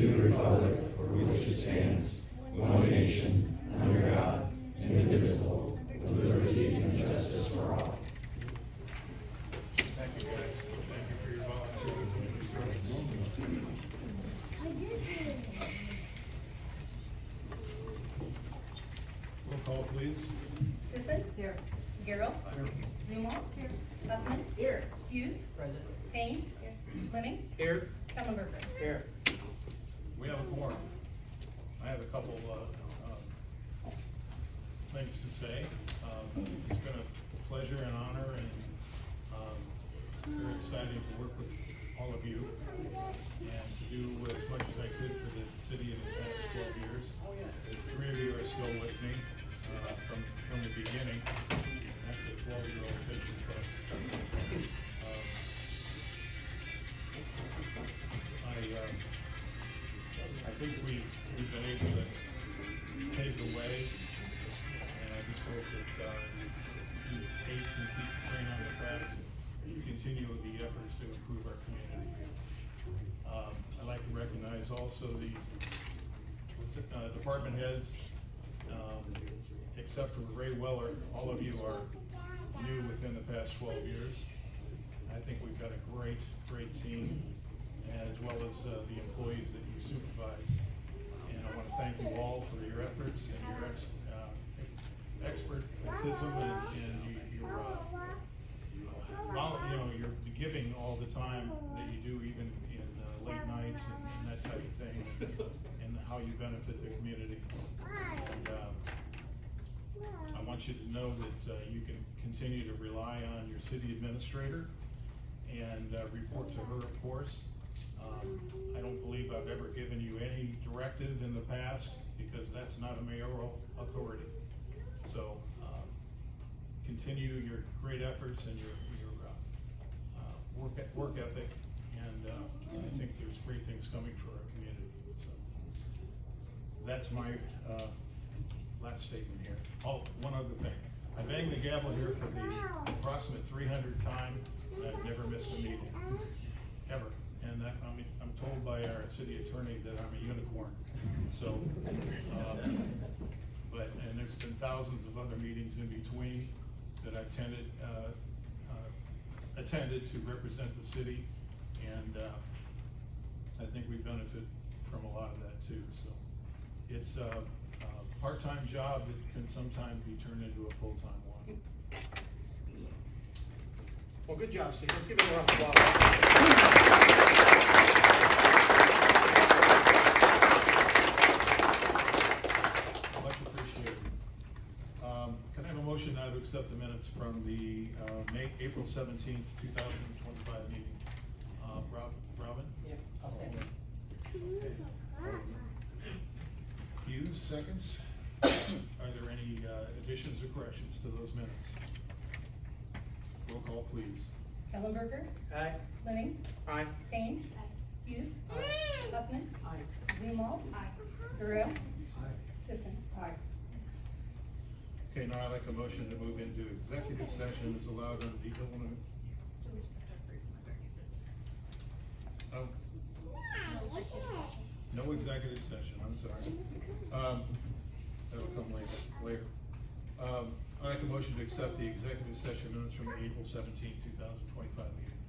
the republic for which it stands, one nation, under God, indivisible, with liberty and justice for all. Thank you, guys. Thank you for your volunteerism and your service. Roll call, please. Sisson. Here. Garrell. Zumwalt. Here. Huffman. Here. Hughes. Present. Payne. Here. Fleming. Here. Kellenberger. Here. We have a quorum. I have a couple things to say. It's been a pleasure and honor, and very exciting to work with all of you and to do as much as I could for the city in the past 12 years. Three of you are still with me from the beginning. That's a 12-year-old picture, folks. I think we've been able to pave the way, and I just hope that you can keep the train on the tracks and continue the efforts to improve our community. I'd like to recognize also the department heads, except for Ray Weller. All of you are new within the past 12 years. I think we've got a great team, as well as the employees that you supervise. And I want to thank you all for your efforts and your expertism and your giving all the time that you do, even in late nights and that type of thing, and how you benefit the community. And I want you to know that you can continue to rely on your city administrator and report to her, of course. I don't believe I've ever given you any directive in the past, because that's not a mayoral authority. So continue your great efforts and your work ethic, and I think there's great things coming for our community. So that's my last statement here. Oh, one other thing. I bang the gavel here for the approximate 300th time, and I've never missed a meeting, ever. And that, I'm told by our city attorney that I'm a unicorn. So, and there's been thousands of other meetings in between that I've attended to represent the city, and I think we benefit from a lot of that too. So it's a part-time job that can sometimes be turned into a full-time one. Well, good job, Steve. Let's give it a round of applause. Much appreciated. Can I have a motion now to accept the minutes from the April 17th, 2025 meeting? Robin? Yeah, I'll second. Okay. Hughes, seconds. Are there any additions or corrections to those minutes? Roll call, please. Kellenberger. Aye. Fleming. Aye. Payne. Hughes. Huffman. Aye. Zumwalt. Garrell. Aye. Sisson. Aye. Okay, now I'd like a motion to move into executive session as allowed under the Illinois. Oh. No executive session, I'm sorry. That'll come later. I'd like a motion to accept the executive session minutes from the April 17th, 2025 meeting.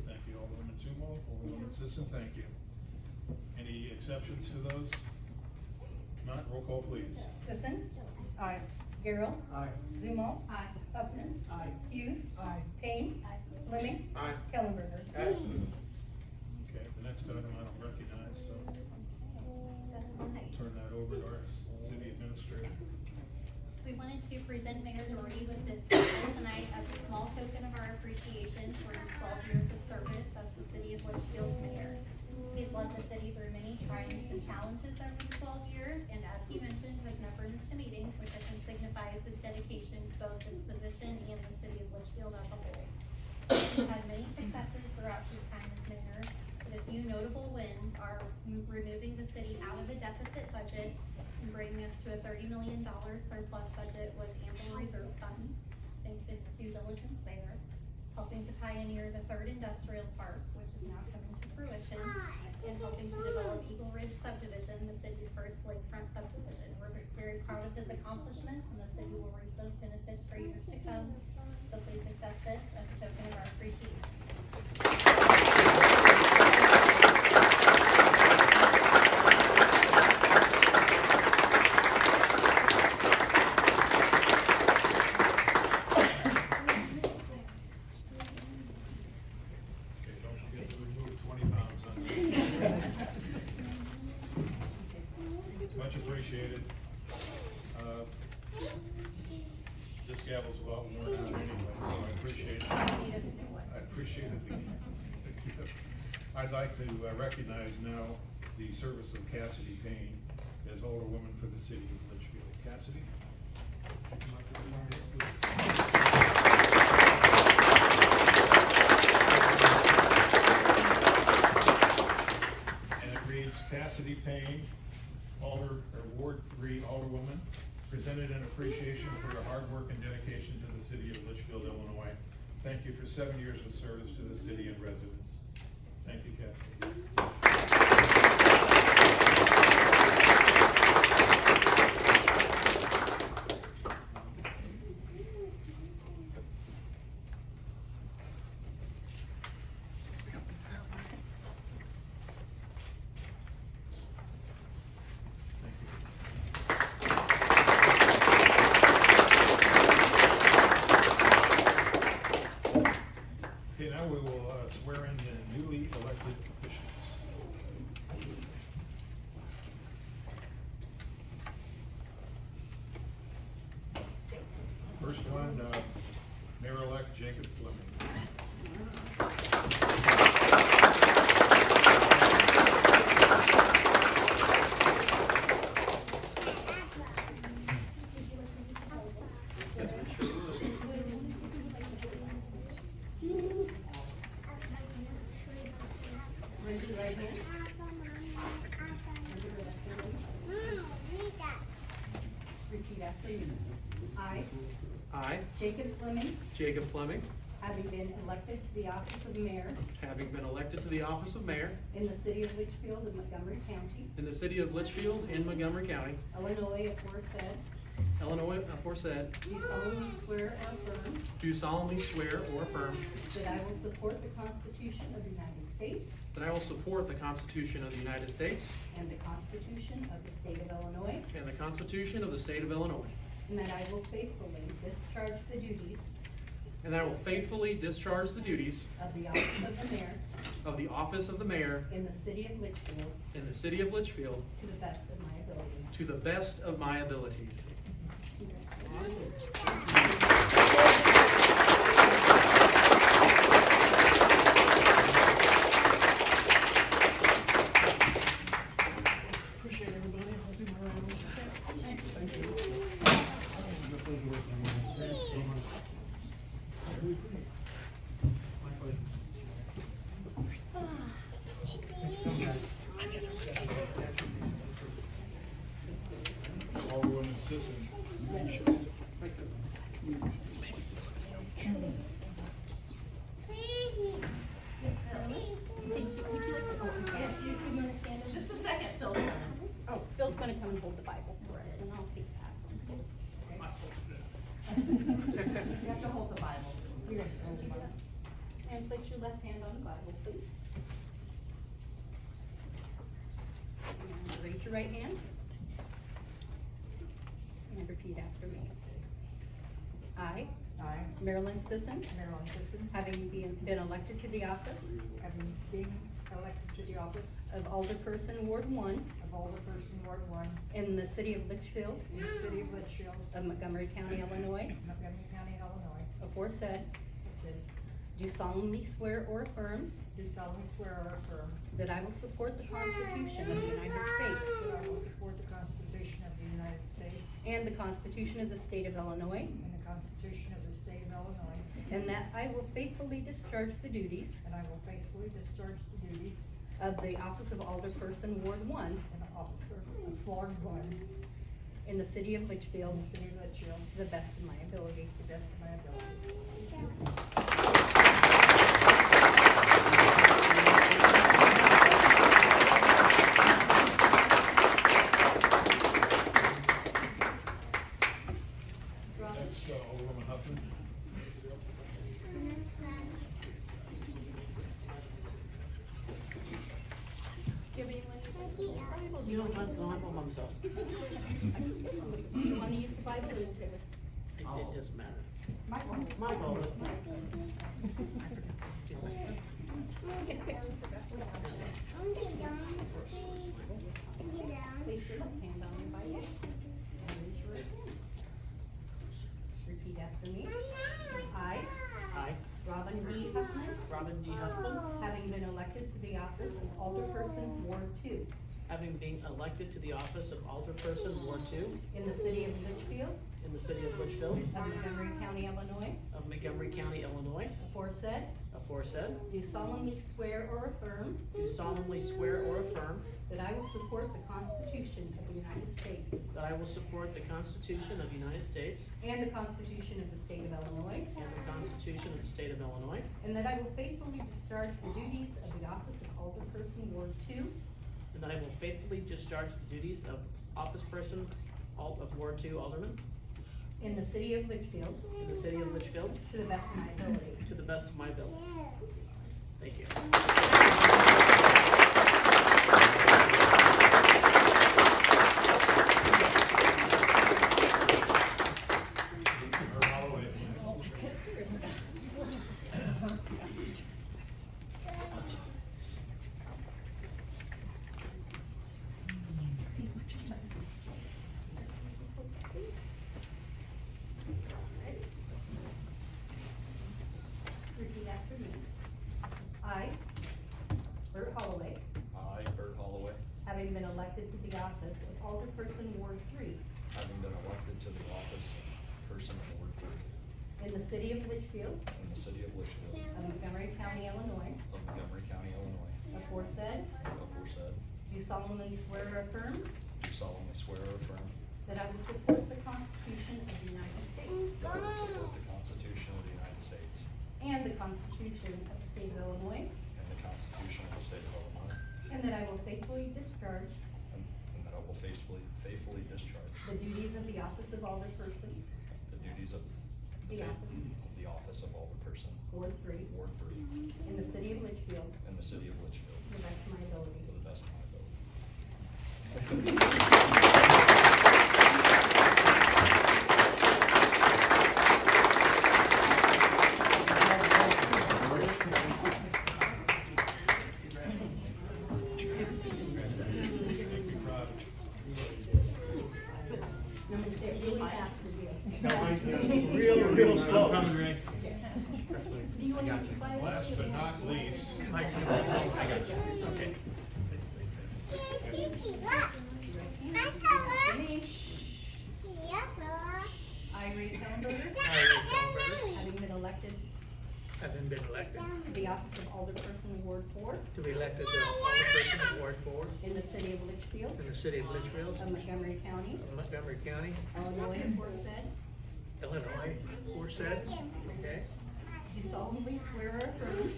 Thank you, Alderwoman Zumwalt, Alderwoman Sisson, thank you. Any exceptions to those? If not, roll call, please. Sisson. Aye. Garrell. Aye. Zumwalt. Huffman. Aye. Hughes. Aye. Payne. Fleming. Aye. Kellenberger. Aye. Okay, the next item I don't recognize, so I'll turn that over to our city administrator. We wanted to present Mayor Doherty with this bill tonight as a small token of our appreciation for his 12 years of service as the city of Litchfield's mayor. He's led the city through many triumphs and challenges over the 12 years, and as he mentioned, has never missed a meeting, which I think signifies his dedication to both his position and the city of Litchfield as a whole. He's had many successes throughout his time as mayor, but a few notable wins are removing the city out of a deficit budget and bringing us to a $30 million surplus budget with ample reserve funds, thanks to his due diligence there. Helping to pioneer the third industrial park, which is now coming to fruition, and helping to develop of Eagle Ridge subdivision, the city's first lakefront subdivision. We're very proud of his accomplishments, and the city will reap those benefits for years to come. So please accept this as a token of our appreciation. Okay, don't forget to remove 20 pounds on you. Much appreciated. This gavel's about worn out anyway, so I appreciate it. I appreciate it. I'd like to recognize now the service of Cassidy Payne as Alderwoman for the city of Litchfield. Cassidy? Come up to the podium, please. And it reads, Cassidy Payne, Ward 3 Alderwoman, presented in appreciation for your hard work and dedication to the city of Litchfield, Illinois. Thank you for 7 years of service to the city and residents. Thank you, Cassidy. Okay, now we will swear in the newly elected officials. First one, Mayor-elect Jacob Fleming. Raise your right hand. Repeat after me. I, Jacob Fleming, Jacob Fleming, having been elected to the office of mayor having been elected to the office of mayor in the city of Litchfield in Montgomery County, in the city of Litchfield in Montgomery County, Illinois aforesaid, Illinois, aforesaid, do solemnly swear or affirm do solemnly swear or affirm that I will support the Constitution of the United States that I will support the Constitution of the United States and the Constitution of the state of Illinois, and the Constitution of the state of Illinois, and that I will faithfully discharge the duties and that I will faithfully discharge the duties of the office of the mayor of the office of the mayor in the city of Litchfield in the city of Litchfield to the best of my ability. to the best of my abilities. Appreciate everybody. I'll do my rounds. Thank you. My pleasure. Alderwoman Sisson. Just a second, Phil's coming. Oh, Phil's gonna come and hold the Bible for us, and I'll take that. You have to hold the Bible. You're gonna hold the Bible. And place your left hand on the Bible, please. And raise your right hand. And repeat after me. I, I, Marilyn Sisson, Marilyn Sisson, having been elected to the office having been elected to the office of Alderperson, Ward 1, of Alderperson, Ward 1, in the city of Litchfield, in the city of Litchfield, of Montgomery County, Illinois, Montgomery County, Illinois, aforesaid, do do solemnly swear or affirm solemnly swear or affirm that I will support the Constitution of the United States that I will support the Constitution of the United States and the Constitution of the state of Illinois, and the Constitution of the state of Illinois, and that I will faithfully discharge the duties and I will faithfully discharge the duties of the office of Alderperson, Ward 1, in the office of Ward 1, in the city of Litchfield, in the city of Litchfield, to the best of my ability. to the best of my ability. You don't want to go on himself. Do you wanna use the Bible or the paper? It doesn't matter. Michael. Michael. Place your left hand on your Bible. And raise your right hand. Repeat after me. I, Robin D. Huffman, having been elected to the office of Alderperson, Ward 2, Having been elected to the office of Alderperson, Ward 2, in the city of Litchfield, in the city of Litchfield, of Montgomery County, Illinois, aforesaid, do solemnly swear or affirm do solemnly swear or affirm that I will support the Constitution of the United States that I will support the Constitution of the United States and the Constitution of the State of Illinois, and the Constitution of the State of Illinois, and that I will faithfully discharge the duties of the office of Alderperson, Ward 2, and that I will faithfully discharge the duties of officeperson of Ward 2 Alderman in the city of Litchfield, in the city of Litchfield to the best of my ability. to the best of my ability. Thank you. Mayor Holloway. Repeat after me. I, Bert Holloway, I, Bert Holloway, having been elected to the office of Alderperson, Ward 3, having been elected to the office of person in Ward 3 in the city of Litchfield, in the city of Litchfield, of Montgomery County, Illinois, of Montgomery County, Illinois, aforesaid, aforesaid, do solemnly swear or affirm do solemnly swear or affirm that I will support the Constitution of the United States that I will support the Constitution of the United States and the Constitution of the State of Illinois, and the Constitution of the State of Illinois, and that I will faithfully discharge and that I will faithfully discharge the duties of the office of Alderperson, the duties of the office, of Alderperson, Ward 3, Ward 3, in the city of Litchfield, in the city of Litchfield, to the best of my ability. to the best of my ability. I'm gonna say it really fast for you. Real slow. Do you want to supply that? Last but not least, I got you. Okay. I, Ray Kellenberger, having been elected Having been elected to the office of Alderperson, Ward 4, to be elected to Alderperson of Ward 4 in the city of Litchfield, in the city of Litchfield, of Montgomery County, of Montgomery County, Illinois, aforesaid, Illinois, aforesaid. Okay. do solemnly swear or affirm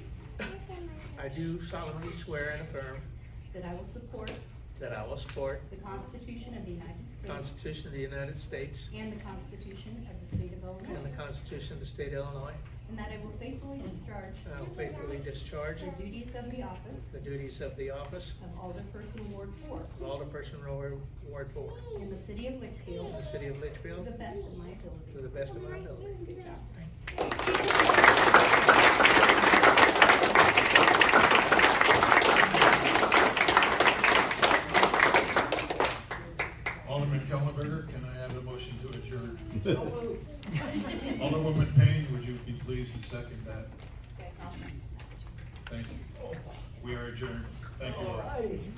I do solemnly swear and affirm that I will support that I will support the Constitution of the United the States Constitution of the United States and the Constitution of the State of and Illinois, the Constitution of the State of Illinois, and that I will faithfully discharge and I will faithfully discharge the duties of the office the duties of the office of Alderperson, Ward 4, of Alderperson Ward 4 in the city of Litchfield, in the city of to Litchfield the best of my ability. to the best of my ability. Good job. Alderman Kellenberger, can I have a motion to adjourn? Alderwoman Payne, would you be pleased to second that? Thank you. We are adjourned. Thank you, Laura. Thank you.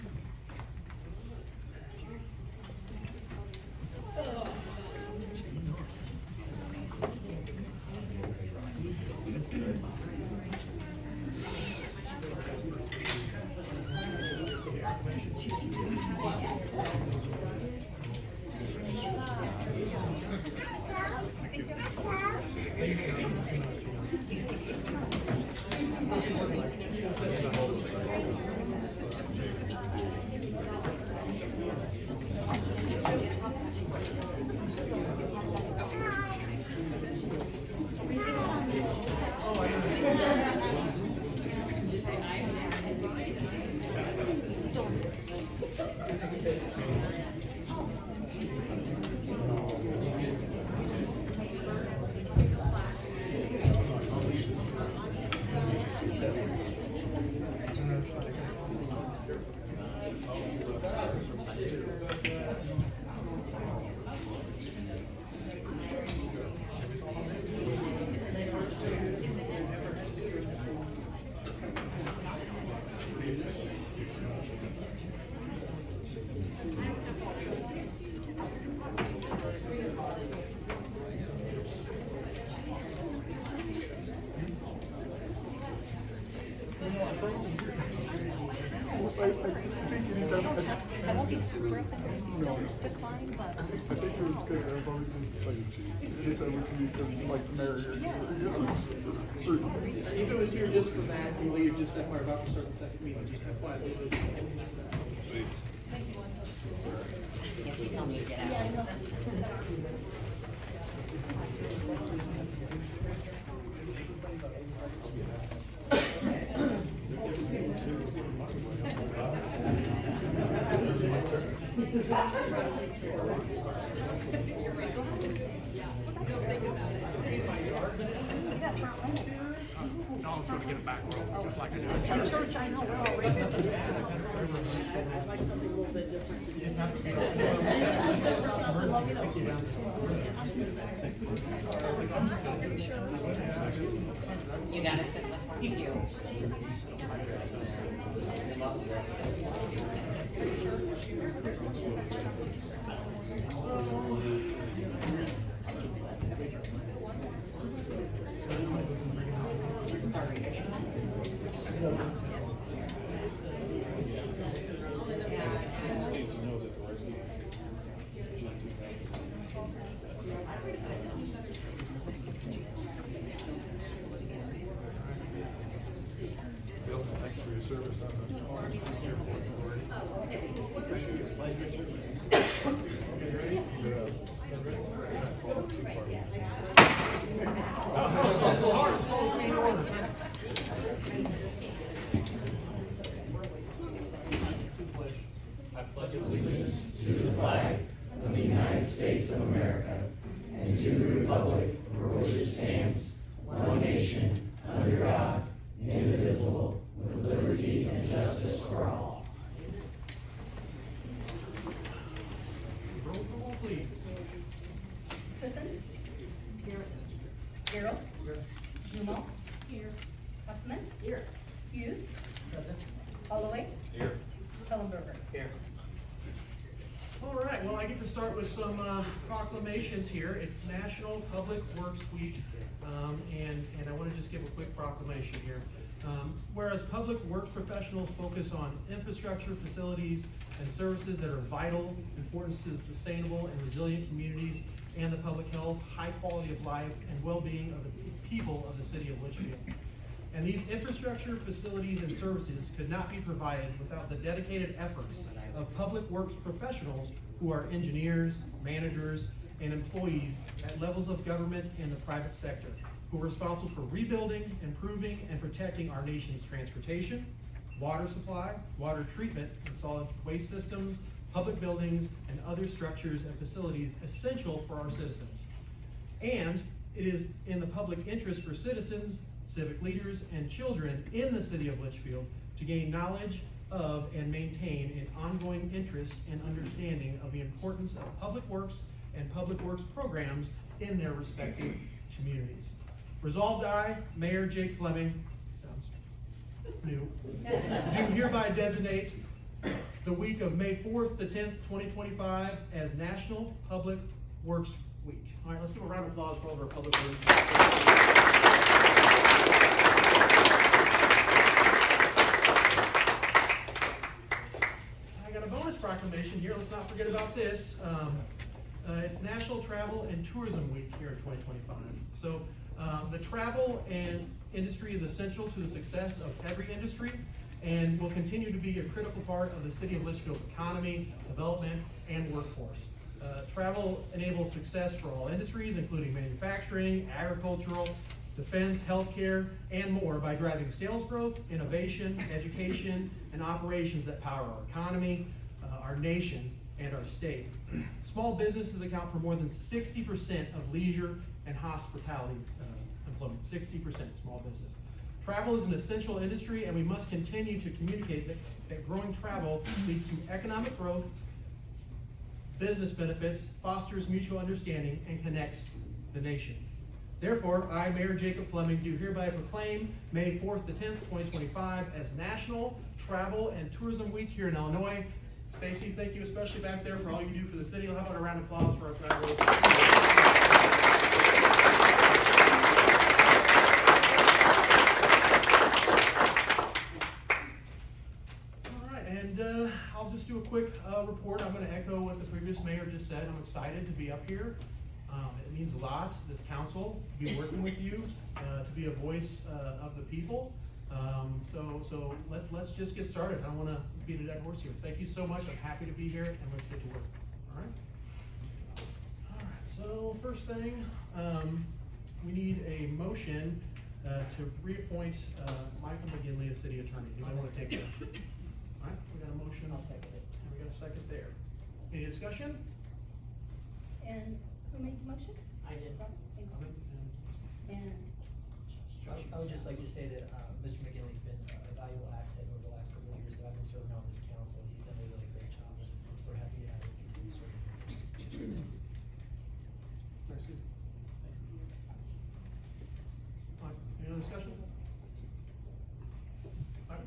I wasn't super offended by the decline, but. I think it was good, as long as it's like cheap. If that would be because like marriage. If it was here just for that, and leave just that we're about to start the second meeting, just FYI, it was. Tell me to get out. No, I'm trying to get it back rolled, just like I do. Church, I know, we're all raised. I'd like something a little bit different. You just have to be. You gotta sit with one of you. Thanks for your service on the Allegiance to the flag of the United States of America and to the republic for which it stands, one nation, under God, indivisible, with liberty and justice for all. Roll call, please. Sisson? Here. Gerald? Jumel? Here. Huffman? Here. Hughes? Present. Holloway? Here. Ellenberger? Here. All right, well, I get to start with some proclamations here. It's National Public Works Week, and I want to just give a quick proclamation here. Whereas public works professionals focus on infrastructure, facilities, and services that are vital importance to sustainable and resilient communities and the public health, high quality of life, and well-being of the people of the city of Litchfield. And these infrastructure, facilities, and services could not be provided without the dedicated efforts of public works professionals who are engineers, managers, and employees at levels of government and the private sector, who are responsible for rebuilding, improving, and protecting our nation's transportation, water supply, water treatment, and solid waste systems, public buildings, and other structures and facilities essential for our citizens. And it is in the public interest for citizens, civic leaders, and children in the city of Litchfield to gain knowledge of and maintain an ongoing interest and understanding of the importance of public works and public works programs in their respective communities. Resolved, I, Mayor Jake Fleming, sounds new, do hereby designate the week of May 4th to 10th, 2025 as National Public Works Week. All right, let's give a round of applause for all of our public works. I got a bonus proclamation here. Let's not forget about this. It's National Travel and Tourism Week here in 2025. So the travel and industry is essential to the success of every industry and will continue to be a critical part of the city of Litchfield's economy, development, and workforce. Travel enables success for all industries, including manufacturing, agricultural, defense, healthcare, and more by driving sales growth, innovation, education, and operations that power our economy, our nation, and our state. Small businesses account for more than 60% of leisure and hospitality employment, 60% small business. Travel is an essential industry, and we must continue to communicate that growing travel leads to economic growth, business benefits, fosters mutual understanding, and connects the nation. Therefore, I, Mayor Jacob Fleming, do hereby proclaim May 4th to 10th, 2025 as National Travel and Tourism Week here in Illinois. Stacy, thank you especially back there for all you do for the city. How about a round of applause for our travelers? All right, and I'll just do a quick report. I'm going to echo what the previous mayor just said. I'm excited to be up here. It means a lot, this council, to be working with you, to be a voice of the people. So let's just get started. I don't want to beat a dead horse here. Thank you so much. I'm happy to be here, and let's get to work. All right. All right. So first thing, we need a motion to reappoint Michael McGinley as city attorney. Anybody want to take that? All right. We got a motion. I'll second it. And we got a second there. Any discussion? And who made the motion? I did. And I would just like to say that Mr. McGinley's been a valuable asset over the last couple of years that I've been serving on this council. He's done a really great job, and we're happy to have him continue serving. Nice. Thank you. All right, any other discussion? All right.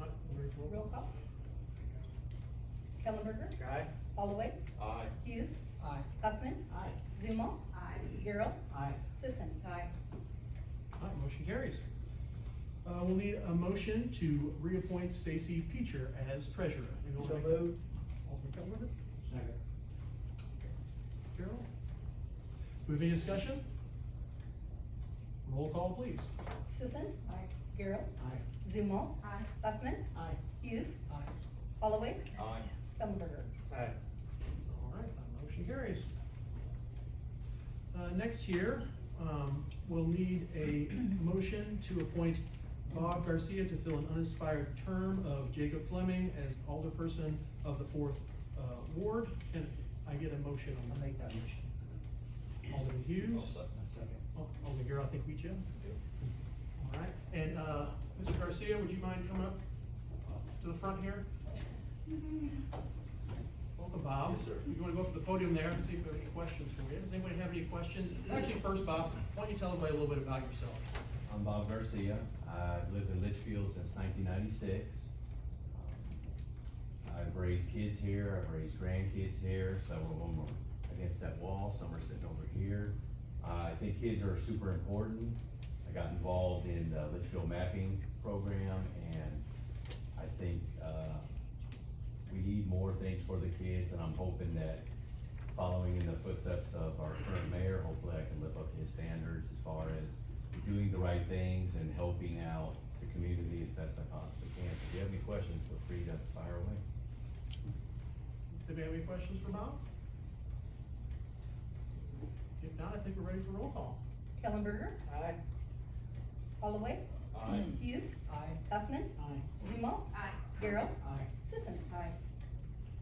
All right, we're ready for roll roll call. Kellenberger. Aye. Holloway. Aye. Hughes. Aye. Huffman. Aye. Zumal. Garrell. Aye. Sisson. Aye. All right, motion carries. We'll need a motion to reappoint Stacy Peacher as treasurer. Anyone So wanna make- moved. Alderman Kellenberger? Carol? Do we have any discussion? Roll call, please. Sisson. Aye. Garrell. Aye. Zumal. Huffman. Aye. Hughes. Aye. Holloway. Aye. Kellenberger. Aye. All right, motion carries. Next here, we'll need a motion to appoint Bob Garcia to fill an uninspired term of Jacob Fleming as alderperson of the 4th Ward. Can I get a motion on I'll that? make that motion. Alderman Hughes? Second. Alderman Garrell, I think we you. All right, and Mr. Garcia, would you mind coming up to the front here? Welcome, Bob. Yes, sir. You want to go up to the podium there and see if there are any questions for you? Does anybody have any questions? Actually, first, Bob, why don't you tell everybody a little bit about yourself? I'm Bob Garcia. I've lived in Litchfield since 1996. I've raised kids here, I've raised grandkids here, several of them are against that wall, some are sitting over here. I think kids are super important. I got involved in the Litchfield mapping program, and I think we need more things for the kids, and I'm hoping that following in the footsteps of our current mayor, hopefully I can live up to his standards as far as doing the right things and helping out the community as best I possibly can. So if you have any questions, feel free to fire away. Does anybody have any questions for Bob? If not, I think we're ready for roll call. Kellenberger. Aye. Holloway. Aye. Hughes. Aye. Huffman. Aye. Zumal. Garrell. Aye. Sisson. Aye.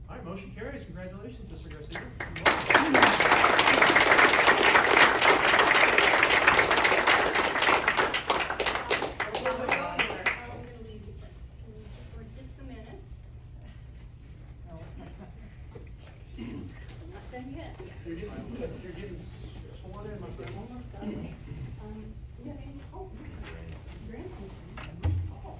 All right, motion carries. Congratulations, Mr. Garcia. I'm gonna leave you for just a minute. Not done yet. You're getting sworn in, my friend. Almost done. You have any, oh, grandson. Oh.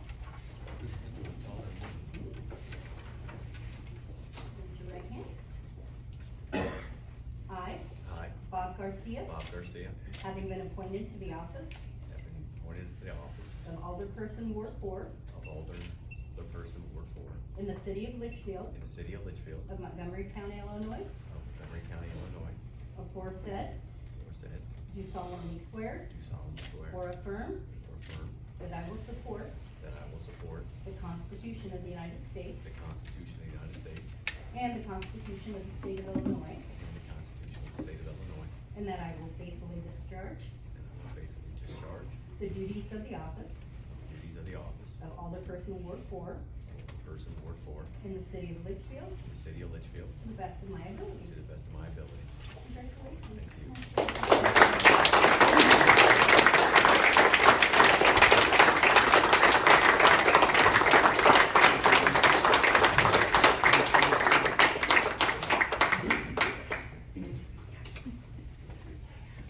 Raise your right hand. I, I, Bob Garcia, Bob Garcia, having been appointed to the office have been appointed to the office of Alderperson Ward 4 of Alderperson Ward 4 in the city of Litchfield in the city of Litchfield of Montgomery County, Illinois, of Montgomery County, Illinois, aforesaid, or said, do solemnly swear do solemnly swear or affirm or affirm that I will support that I will support the Constitution of the United States the Constitution of the United States and the Constitution of the State of Illinois, and the Constitution of the State of Illinois, and that I will faithfully discharge and I will faithfully discharge the duties of the office the duties of the office of Alderperson Ward 4 person in Ward 4 in the city of Litchfield in the city of Litchfield to the best of my ability. to the best of my ability. Congratulations.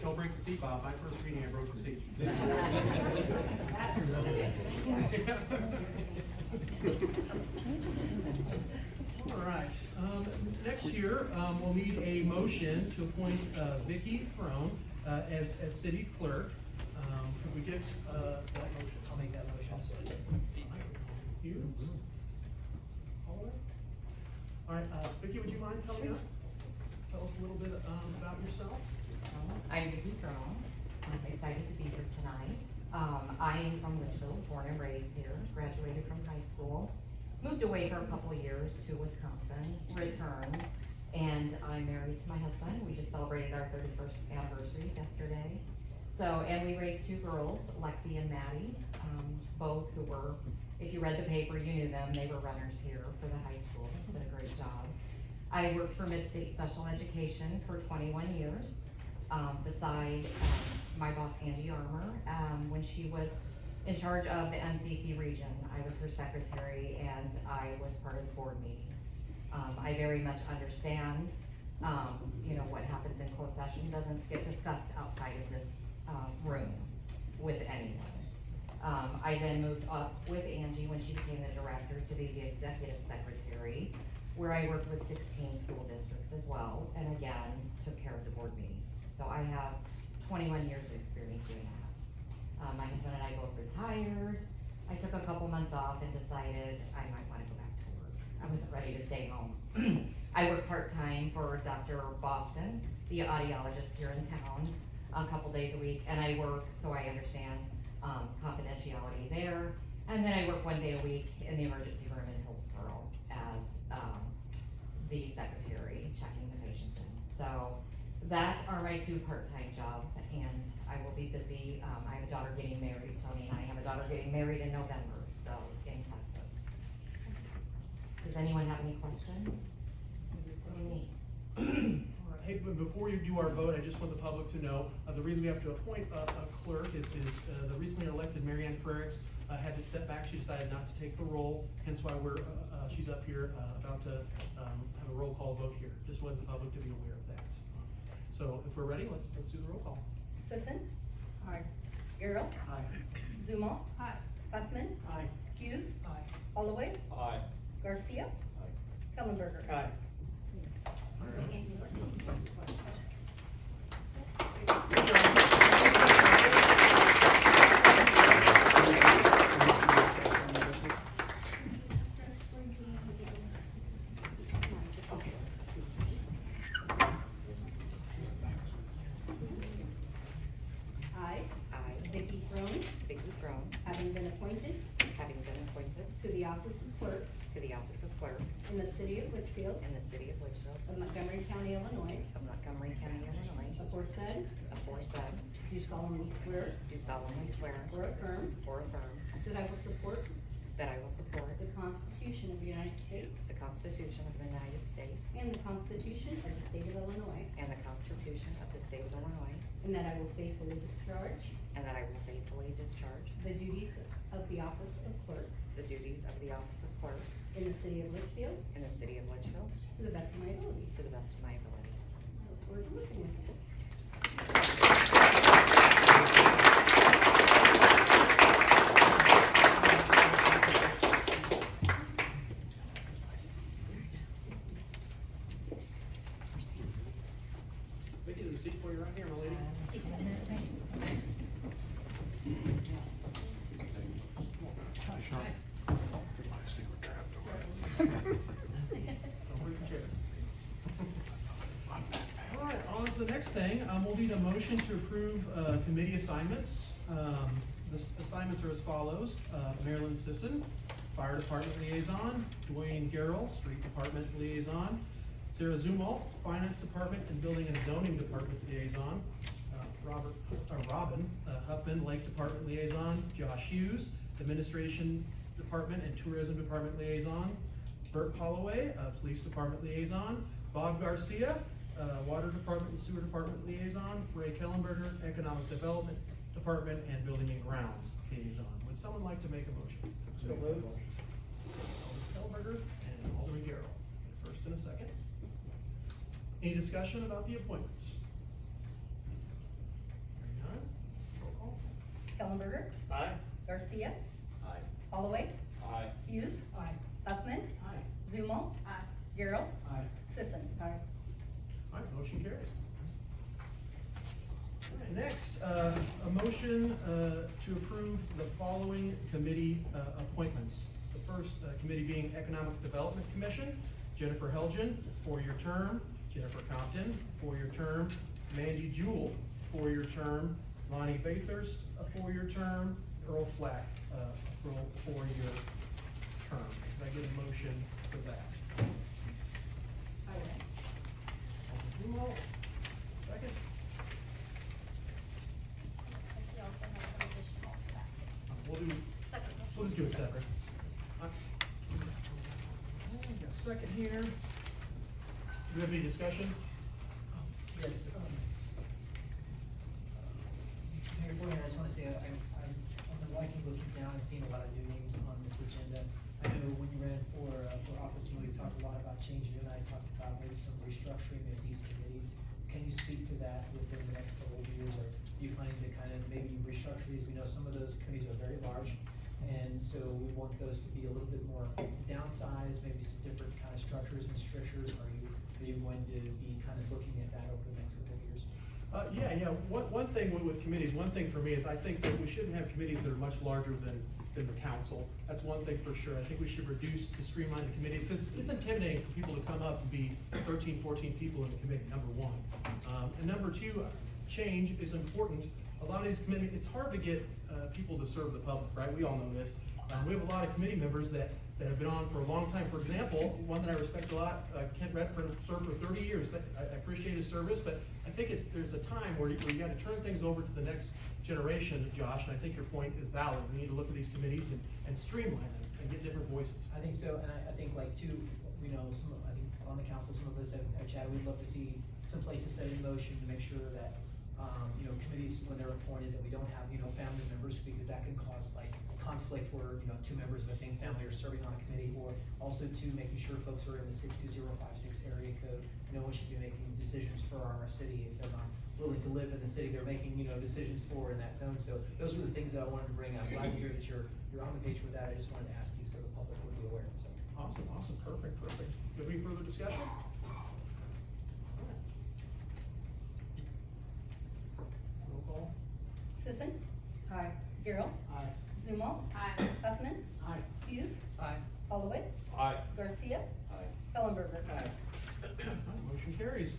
Don't break the seat, Bob. My first reading, I broke the seat. All right, next year, we'll need a motion to appoint Vicki Throne as city clerk. Could we get that motion? I'll make that motion. You? All right, Vicki, would you mind coming up? Tell us a little bit about yourself. I'm Vicki Throne. I'm excited to be here tonight. I am from Litchfield, born and raised here, graduated from high school, moved away for a couple of years to Wisconsin, returned, and I'm married to my husband. We just celebrated our 31st anniversary yesterday. So, and we raised two girls, Lexi and Maddie, both who were, if you read the paper, you knew them. They were runners here for the high school. Did a great job. I worked for Mid-State Special Education for 21 years. Beside my boss Angie Armour, when she was in charge of the MCC region. I was her secretary and I was part of the board meetings. I very much understand, what happens in closed session doesn't get discussed outside of this room with anyone. I then moved up with Angie when she became the director to be the executive secretary, where I worked with 16 school districts as well, and again, took care of the board meetings. So I have 21 years of experience doing that. My husband and I both retired. I took a couple months off and decided I might want to go back to work. I wasn't ready to stay home. I work part-time for Dr. Boston, the audiologist here in town, a couple days a week, and I work, so I understand confidentiality there. And then I work 1 day a week in the emergency room in Hillsborough as the secretary, checking the patients in. So that are my two part-time jobs, and I will be busy. I have a daughter getting married. Tony and I have a daughter getting married in November, so in Texas. Does anyone have any questions? Me. Hey, but before you do our vote, I just want the public to know, the reason we have to appoint a clerk is the recently elected Marianne Frericks had to step back. She decided not to take the role, hence why she's up here about to have a roll call vote here. Just wanted the public to be aware of that. So if we're ready, let's do the roll call. Sisson. Aye. Earl. Aye. Zumel. Aye. Buckman. Aye. Hughes. Aye. Holloway. Aye. Garcia. Kellenberger. Aye. Vicki Throne, Having been appointed to the office of clerk to the office of clerk in the city of Litchfield in the city of Litchfield of Montgomery County, Illinois, of Montgomery County, Illinois, aforesaid, do solemnly swear do solemnly swear or affirm or affirm that I will support that I will support the Constitution of the United States the Constitution of the United States and the Constitution of the state of Illinois, and the Constitution of the state of Illinois, and that I will faithfully discharge and that I will faithfully discharge the duties of the office of clerk the duties of the office of clerk in the city of Litchfield in the city of Litchfield to the best of my ability. to the best of my ability. I look forward to working with you. Vicki, there's a seat for you right here, my lady. Don't break the chair. All right, on to the next thing. We'll need a motion to approve committee assignments. The assignments are as follows. Marilyn Sisson, Fire Department Liaison. Dwayne Garrell, Street Department Liaison. Sarah Zumwalt, Finance Department and Building and Zoning Department Liaison. Robin Huffman, Lake Department Liaison. Josh Hughes, Administration Department and Tourism Department Liaison, Bert Holloway, Police Department Liaison, Bob Garcia, Water Department and Sewer Department Liaison, Ray Kellenberger, Economic Development Department and Building and Grounds Liaison. Would someone like to make a motion? So moved. Alderman Kellenberger and Alderman Garrell. First and a second. Any discussion about the appointments? Hearing none, roll call. Kellenberger, Aye. Garcia, Aye. Holloway, Aye. Hughes, Aye. Huffman, Aye. Zumal, Garrell, Aye. Sisson. All right, motion carries. All right, next, a motion to approve the following committee appointments. The first committee being Economic Development Commission, Jennifer Helgen, 4-year term, Jennifer Compton, 4-year term, Mandy Jewell, 4-year term, Lonnie Bathurst, a 4-year term, Earl Flack, for a 4-year term. Can I get a motion for that? Alderman Jewell, second. We also have some additional to that. We'll just do it separate. Got a second here. Do you have any discussion? Yes, Mayor Boyd, I just wanna say, I've been liking looking down and seeing a lot of new names on this agenda. I know when you ran for office, we talked a lot about changing, and I talked about maybe some restructuring of these committees. Can you speak to that within the next couple of years, or are you planning to kind of maybe restructure these? We know some of those committees are very large, and so we want those to be a little bit more downsized, maybe some different kind of structures and strictures. Are you going to be kind of looking at that over the next couple of years? Yeah. One thing with committees, one thing for me is I think that we shouldn't have committees that are much larger than the council. That's one thing for sure. I think we should reduce to streamline the committees, because it's intimidating for people to come up and be 13, 14 people in a committee, number one. And number two, change is important. A lot of these committees, it's hard to get people to serve the public, right? We all know this. We have a lot of committee members that have been on for a long time. For example, one that I respect a lot, Kent Redford served for 30 years. I appreciate his service, but I think there's a time where you gotta turn things over to the next generation, Josh, and I think your point is valid. We need to look at these committees and streamline them and get different voices. I think so, and I think like too, I think on the council, some of us have chatted, we'd love to see some places set in motion to make sure that, committees, when they're appointed, that we don't have, family members, because that can cause like conflict where, 2 members of the same family are serving on a committee, or also too, making sure folks who are in the 62056 area code, no one should be making decisions for our city if they're not willing to live in the city they're making, decisions for in that zone. So those were the things that I wanted to bring up. Glad to hear that you're on the page with that. I just wanted to ask you so the public would be aware, so. Awesome, perfect. Do you have any further discussion? All right. Roll call. Sisson. Aye. Garrell. Aye. Zumal. Huffman. Aye. Hughes. Aye. Holloway. Aye. Garcia. Aye. Kellenberger. Motion carries.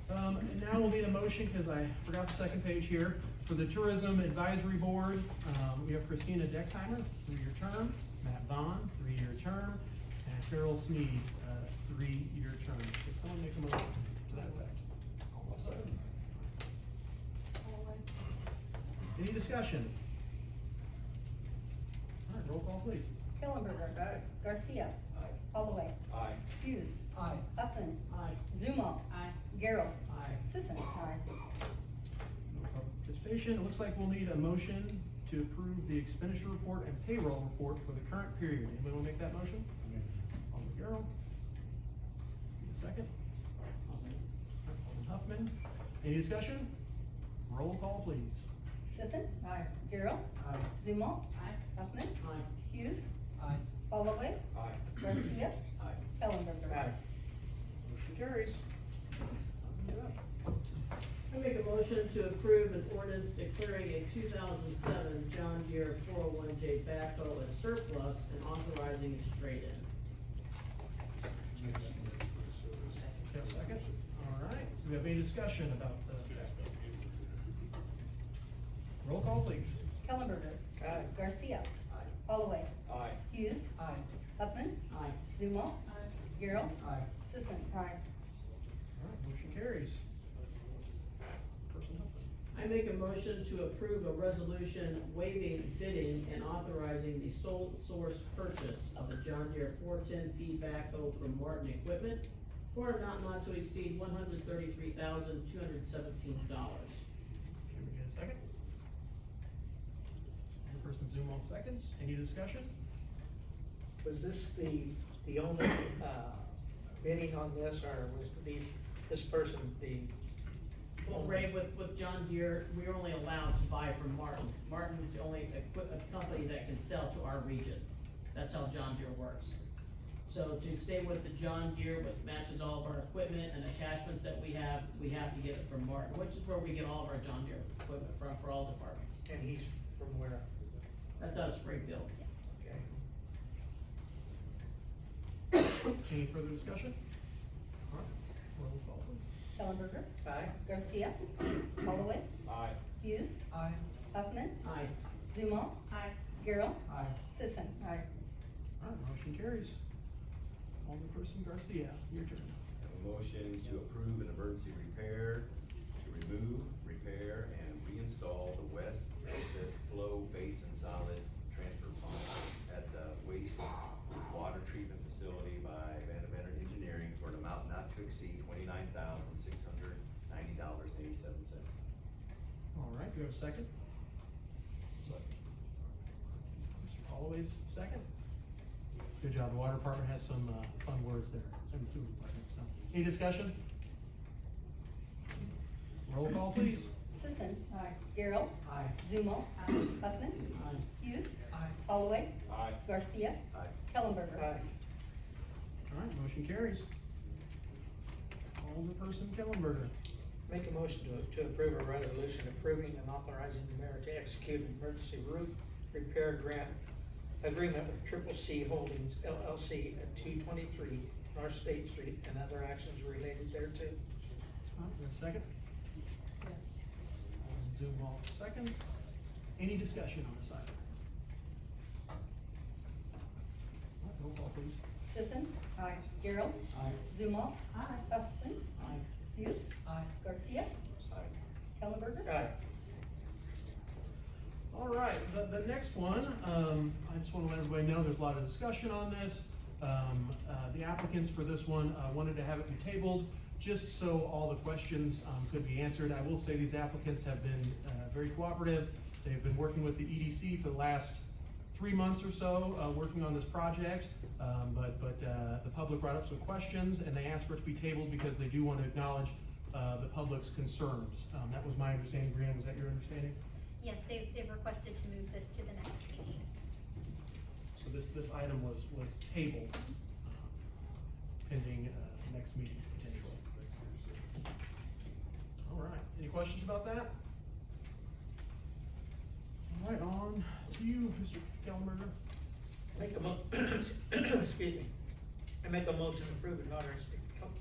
And now we'll need a motion, because I forgot the second page here, for the Tourism Advisory Board. We have Christina Dexheimer, 3-year term, Matt Vaughn, 3-year term, and Carol Sneed, 3-year term. Can someone make a motion to that effect? Any discussion? All right, roll call please. Kellenberger. Garcia. Aye. Holloway. Aye. Hughes. Aye. Huffman. Aye. Zumal. Garrell. Aye. Sisson. No public participation. It looks like we'll need a motion to approve the expenditure report and payroll report for the current period. Anybody want to make that motion? Alderman Garrell. Need a second? Alderman Huffman. Any discussion? Roll call, please. Sisson. Garrell. Aye. Zumal. Huffman. Hughes. Aye. Holloway. Aye. Garcia. Aye. Kellenberger. Motion carries. I make a motion to approve an ordinance declaring a 2007 John Deere 401J backhoe as surplus and authorizing its trade-in. Okay, a second. All right, so we have any discussion about the? Roll call, please. Kellenberger. Aye. Garcia. Aye. Holloway. Aye. Hughes. Aye. Huffman. Aye. Zumal. Garrell. Aye. Sisson. All right, motion carries. Person Huffman. I make a motion to approve a resolution waiving bidding and authorizing the sole source purchase of a John Deere 410P backhoe from Martin Equipment for an amount not to exceed $133,217. Can we get a second? Person Zoom all seconds. Any discussion? Was this the only, bidding on this, or was this person the? Well, Ray, with John Deere, we're only allowed to buy from Martin. Martin is the only a company that can sell to our region. That's how John Deere works. So to stay with the John Deere, which matches all of our equipment and attachments that we have to get it from Martin, which is where we get all of our John Deere equipment from, for all departments. And he's from where? That's out of Springfield. Okay. Any further discussion? All right, roll call please. Ellenberger, Aye. Garcia, Holloway, Aye. Hughes, Aye. Huffman, Aye. Zumel. Aye. Garrell, Aye. Sisson. Aye. All right, motion carries. Alderperson Garcia, your turn. Have a motion to approve an emergency repair to remove, repair, and reinstall the west excess flow basin solids transfer pump at the waste water treatment facility by Vanderbilt Engineering for an amount not to exceed $29,690.87. All right, do you have a second? Second. Mr. Holloway's second. Good job, the water department has some, fun words there, and the sewer department, so. Any discussion? Roll call please. Sisson. Garrell, Aye. Zumel. Huffman, Aye. Hughes, Aye. Holloway, Aye. Garcia, Aye. Kellenberger. Aye. All right, motion carries. Alderperson Kellenberger. Make a motion to approve a resolution approving and authorizing the mayor to execute an emergency roof repair grant agreement with Triple C Holdings LLC at 223 North State Street and other actions related thereto. All right, you have a second? Yes. Zoom all seconds. Any discussion on this item? All right, roll call please. Sisson. Garrell, Aye. Zumel. Huffman, Aye. Hughes, Aye. Garcia, Aye. Kellenberger. Aye. All right, the next one, I just want to let everybody know there's a lot of discussion on this. The applicants for this one wanted to have it be tabled just so all the questions could be answered. I will say these applicants have been very cooperative. They've been working with the EDC for the last 3 months or so, working on this project. But the public brought up some questions and they asked for it to be tabled because they do want to acknowledge the public's concerns. That was my understanding. Brianna, was that your understanding? Yes, they've requested to move this to the next meeting. So this item was tabled, pending, next meeting potentially. All right, any questions about that? All right, on to you, Mr. Kellenberger. Excuse me. I make a motion to approve an ordinance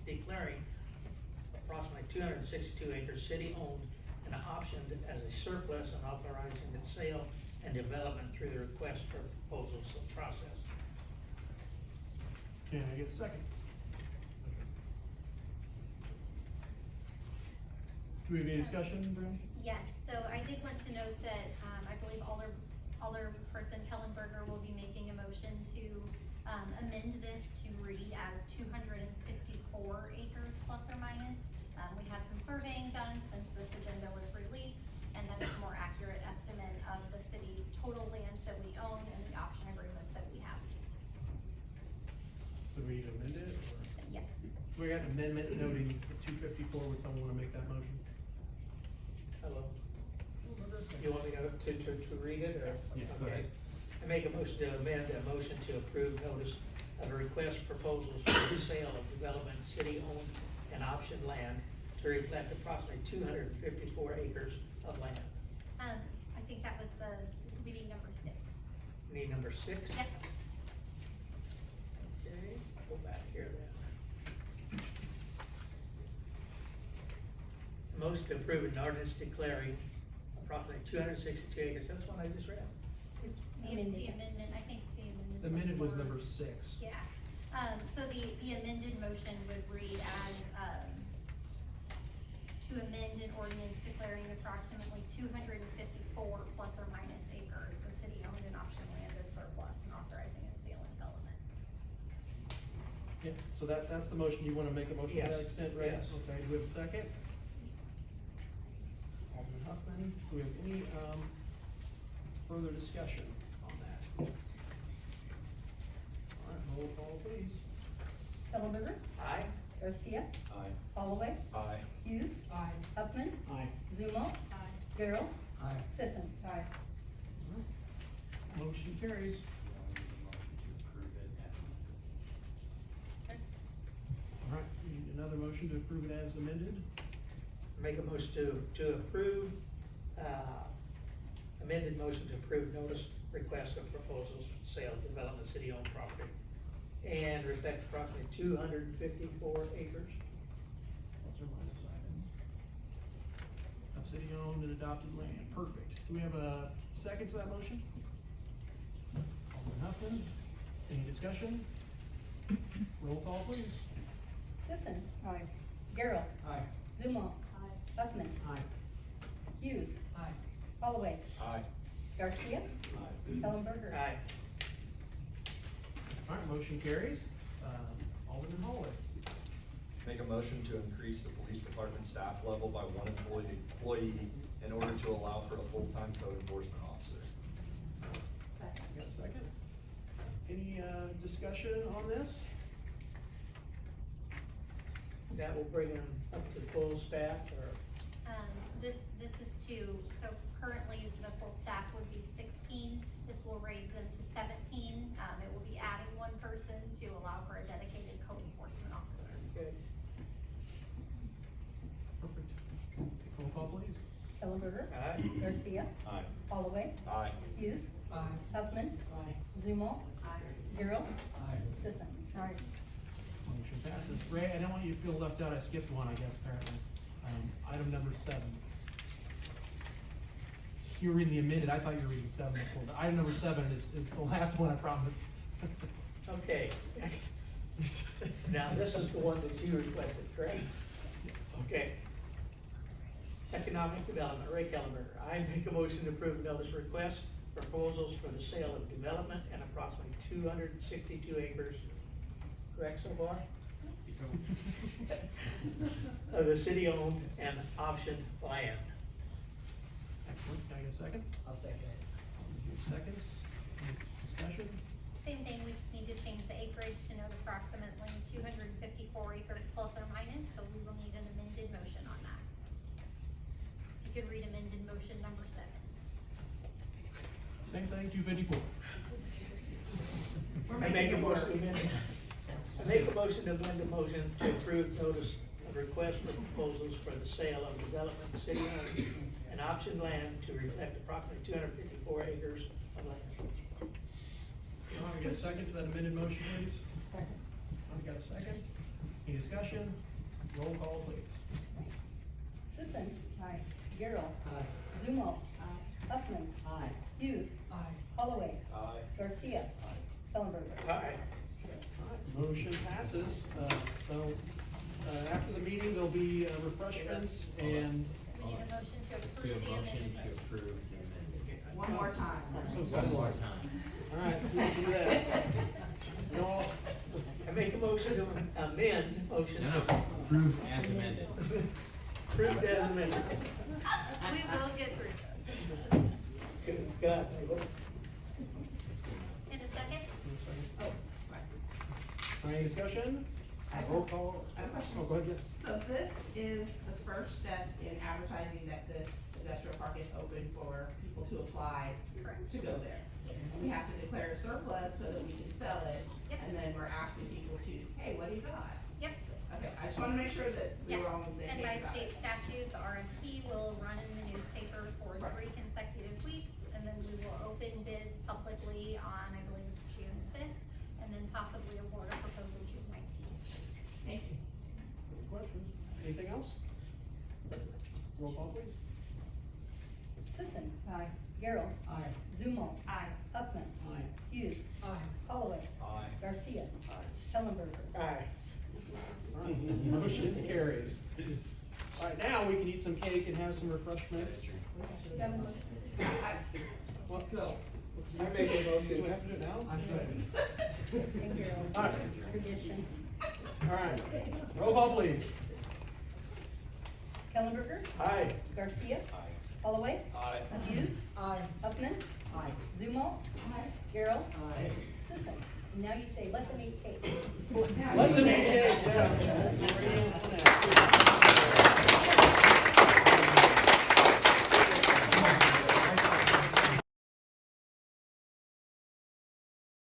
declaring approximately 262 acres city-owned and optioned as a surplus and authorizing its sale and development through the request for proposals process. Can I get a second? Do we have any discussion, Brianna? Yes, so I did want to note that, I believe Alderperson Kellenberger will be making a motion to, amend this to read as 254 acres plus or minus. We had some surveying done since this agenda was released, and that is a more accurate estimate of the city's total land that we own and the option agreements that we have. So we need to amend it, or? Yes. We got an amendment noting 254, would someone wanna make that motion? Hello. You want me to read it, or? Yeah, go ahead. I make a motion to amend a motion to approve notice of a request proposals for the sale of development city-owned and optioned land to reflect approximately 254 acres of land. I think that was the meeting number 6. Need number 6? Yep. Okay, go back here then. Motion to approve an ordinance declaring approximately 262 acres, that's what I just read. The amendment, I think the amendment. The amended was for- number 6. Yeah, so the amended motion would read as, to amend an ordinance declaring approximately 254 plus or minus acres of city-owned and option land as surplus and authorizing its sale and development. Yeah, so that's the motion. You wanna make a motion to that Yes. extent, right? Yes. Okay, do we have a second? Alderman Huffman, do we have any, further discussion on that? All right, roll call, please. Ellenberger, Aye. Garcia, Aye. Holloway, Aye. Hughes. Aye. Huffman. Aye. Zumo. Gerald. Aye. Sisson. Aye. Motion carries. All right, we need another motion to approve it as amended. Make a motion to approve, amended motion to approve notice request of proposals for sale, development, city-owned property. And reflect approximately 254 acres. Plus or minus item. Of city-owned and adopted land, perfect. Do we have a second to that motion? Alderman Huffman, any discussion? Roll call, please. Sisson. Aye. Gerald. Aye. Zumo. Huffman. Aye. Hughes. Aye. Holloway. Aye. Garcia. Ellenberger. Aye. All right, motion carries. Alderman Holloway. Make a motion to increase the police department staff level by one employee in order to allow for a full-time code enforcement officer. Got a second? Any, discussion on this? That will bring them up to full staff, or? This is so currently the full staff would be 16. This will raise them to 17. It will be adding one person to allow for a dedicated code enforcement officer. Okay. Perfect. Roll call, please. Ellenberger. Aye. Garcia. Aye. Holloway. Aye. Hughes. Aye. Huffman. Aye. Zumo. Gerald. Aye. Sisson. Aye. Motion passes. Ray, I don't want you to feel left out. I skipped one, I guess, apparently. Item number 7. You were reading the amended, I thought you were reading 7 before, but item number 7 is the last one, I promise. Okay. Now, this is the one that you requested, correct? Okay. Economic Development, Ray Kellenberger. I make a motion to approve notice request proposals for the sale of development and approximately 262 acres, correct so far? Of the city-owned and optioned land. Excellent. Can I get a second? I'll second it. Seconds. Any discussion? Same thing, we just need to change the acreage to note approximately 254 acres plus or minus, so we will need an amended motion on that. You could read amended motion number 7. Same thing, 254. I make a motion to amend, I make a motion to amend the motion to approve notice of request for proposals for the sale of development, city-owned and optioned land to reflect approximately 254 acres of land. All right, we got a second to that amended motion, please? Second. I've got seconds. Any discussion? Roll call, please. Sisson. Aye. Gerald. Aye. Zumo. Huffman. Aye. Hughes. Aye. Holloway. Aye. Garcia. Ellenberger. Aye. Motion passes. So, after the meeting, there'll be refreshments and. We need a motion to approve the amended motion. approve the amendment. One more time. I'm so One sorry. more time. All right, let's do that. You all, I make a motion to amend motion. No, approve as amended. Approved as amended. We will get through this. Good God. In a second? any discussion? Roll call. I have a question. Oh, go ahead, yes. So this is the first step in advertising that this industrial park is open for people to apply Correct. to go there. We have to declare a surplus so that we can sell it, Yep. and then we're asking people to, hey, what do you got? Yep. Okay, I just wanna make sure that we Yes, were all on the same and page by about state it. statute, the RFP will run in the newspaper for Right. 3 consecutive weeks, and then we will open bids publicly on, I believe it's June 5th, and then possibly award a proposal June 19th. Thank you. Any questions? Anything else? Roll call, please. Sisson. Aye. Gerald. Aye. Zumo. Aye. Huffman. Aye. Hughes. Aye. Holloway. Aye. Garcia. Ellenberger. Aye. All right, motion carries. All right, now we can eat some cake and have some refreshments. What? Go. I make a motion. Do we have to do it now? I'm sorry. All right. All right, roll call please. Kellenberger, Aye. Garcia. Holloway. Aye. Hughes. Huffman. Zumal. Garrell. Sisson. Now you say, let them eat cake. Let them eat cake, yeah.